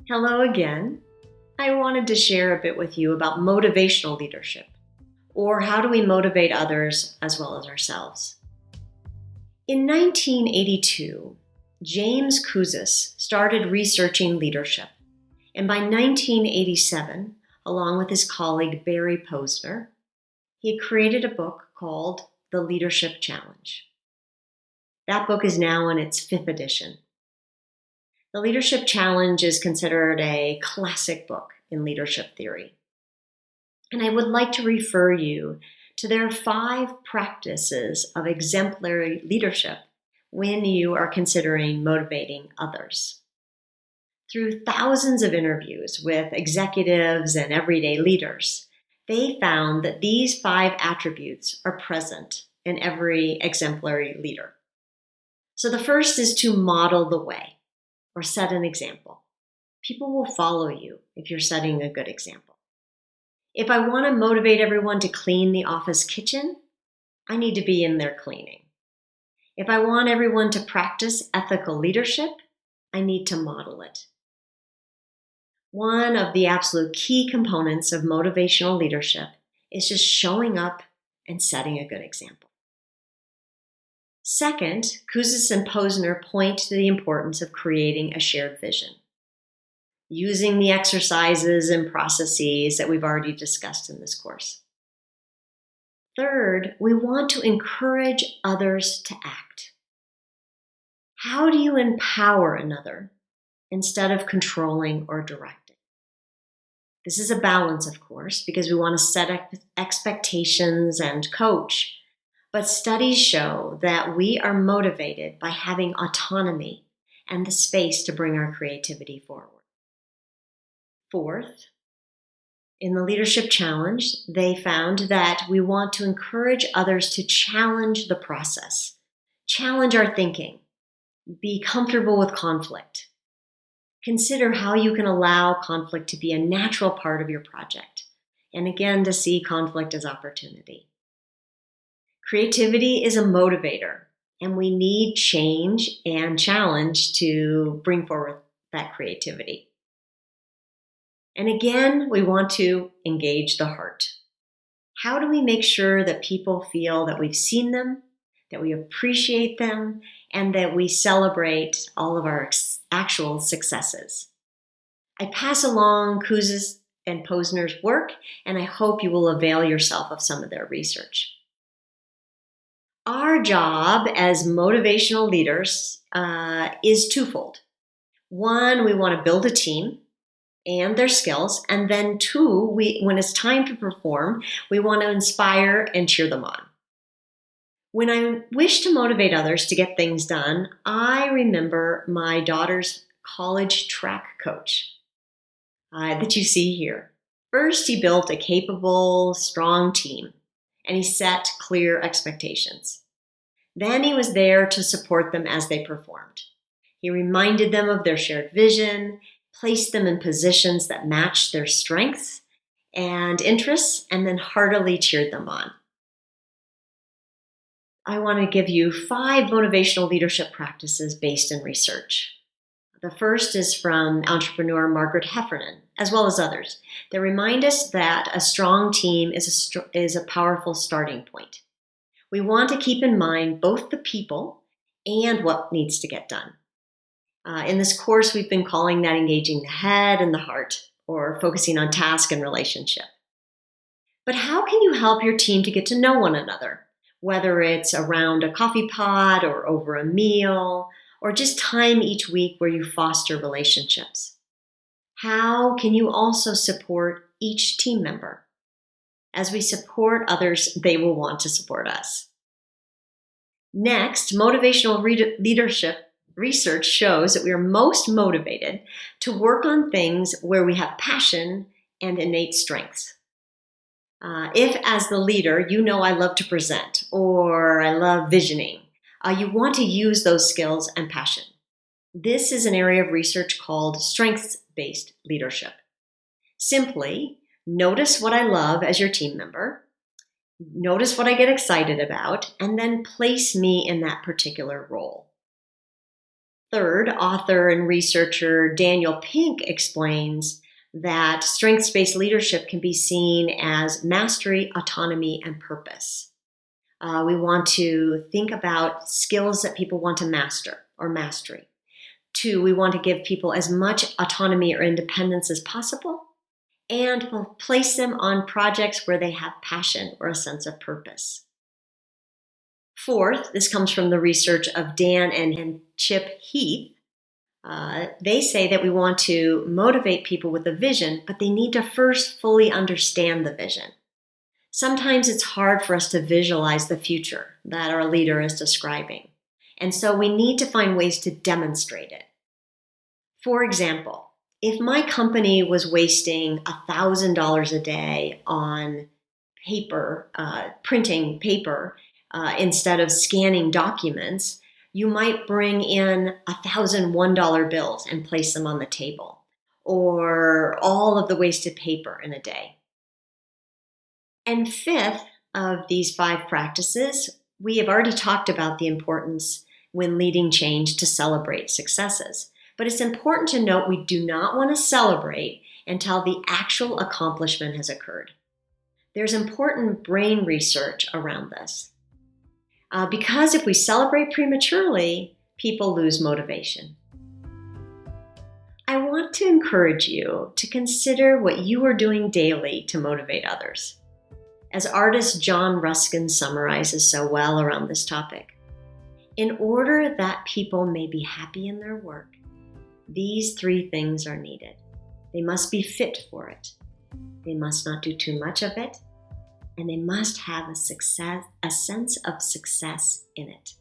Hello again. I wanted to share a bit with you about motivational leadership, or how do we motivate others as well as ourselves. In 1982, James Kouzes started researching leadership, and by 1987, along with his colleague Barry Posner, he created a book called The Leadership Challenge. That book is now in its 5th edition. The Leadership Challenge is considered a classic book in leadership theory. And I would like to refer you to their 5 practices of exemplary leadership when you are considering motivating others. Through thousands of interviews with executives and everyday leaders, they found that these 5 attributes are present in every exemplary leader. So the first is to model the way, or set an example. People will follow you if you're setting a good example. If I want to motivate everyone to clean the office kitchen, I need to be in there cleaning. If I want everyone to practice ethical leadership, I need to model it. One of the absolute key components of motivational leadership is just showing up and setting a good example. Second, Kouzes and Posner point to the importance of creating a shared vision, using the exercises and processes that we've already discussed in this course. Third, we want to encourage others to act. How do you empower another instead of controlling or directing? This is a balance, of course, because we want to set expectations and coach. But studies show that we are motivated by having autonomy and the space to bring our creativity forward. Fourth, in the Leadership Challenge, they found that we want to encourage others to challenge the process, challenge our thinking, be comfortable with conflict. Consider how you can allow conflict to be a natural part of your project, and again, to see conflict as opportunity. Creativity is a motivator, and we need change and challenge to bring forward that creativity. And again, we want to engage the heart. How do we make sure that people feel that we've seen them, that we appreciate them, and that we celebrate all of our actual successes? I pass along Kouzes and Posner's work, and I hope you will avail yourself of some of their research. Our job as motivational leaders is twofold. One, we want to build a team and their skills. And then 2, when it's time to perform, we want to inspire and cheer them on. When I wish to motivate others to get things done, I remember my daughter's college track coach that you see here. First, he built a capable, strong team, and he set clear expectations. Then he was there to support them as they performed. He reminded them of their shared vision, placed them in positions that matched their strengths and interests, and then heartily cheered them on. I want to give you 5 motivational leadership practices based in research. The first is from entrepreneur Margaret Heffernan, as well as others, that remind us that a strong team is a powerful starting point. We want to keep in mind both the people and what needs to get done. In this course, we've been calling that engaging the head and the heart, or focusing on task and relationship. But how can you help your team to get to know one another, whether it's around a coffee pot or over a meal, or just time each week where you foster relationships? How can you also support each team member? As we support others, they will want to support us. Next, motivational leadership research shows that we are most motivated to work on things where we have passion and innate strengths. If, as the leader, you know I love to present or I love visioning, you want to use those skills and passion. This is an area of research called strengths-based leadership. Simply notice what I love as your team member, notice what I get excited about, and then place me in that particular role. Third, author and researcher Daniel Pink explains that strengths-based leadership can be seen as mastery, autonomy, and purpose. We want to think about skills that people want to master or mastery. 2, we want to give people as much autonomy or independence as possible, and we'll place them on projects where they have passion or a sense of purpose. Fourth, this comes from the research of Dan and Chip Heath. They say that we want to motivate people with a vision, but they need to first fully understand the vision. Sometimes it's hard for us to visualize the future that our leader is describing, and so we need to find ways to demonstrate it. For example, if my company was wasting $1,000 a day on paper, printing paper, instead of scanning documents, you might bring in $1,001 bills and place them on the table, or all of the wasted paper in a day. And fifth of these 5 practices, we have already talked about the importance when leading change to celebrate successes. But it's important to note we do not want to celebrate until the actual accomplishment has occurred. There's important brain research around this. Because if we celebrate prematurely, people lose motivation. I want to encourage you to consider what you are doing daily to motivate others. As artist John Ruskin summarizes so well around this topic, in order that people may be happy in their work, these 3 things are needed. They must be fit for it. They must not do too much of it. And they must have a sense of success in it.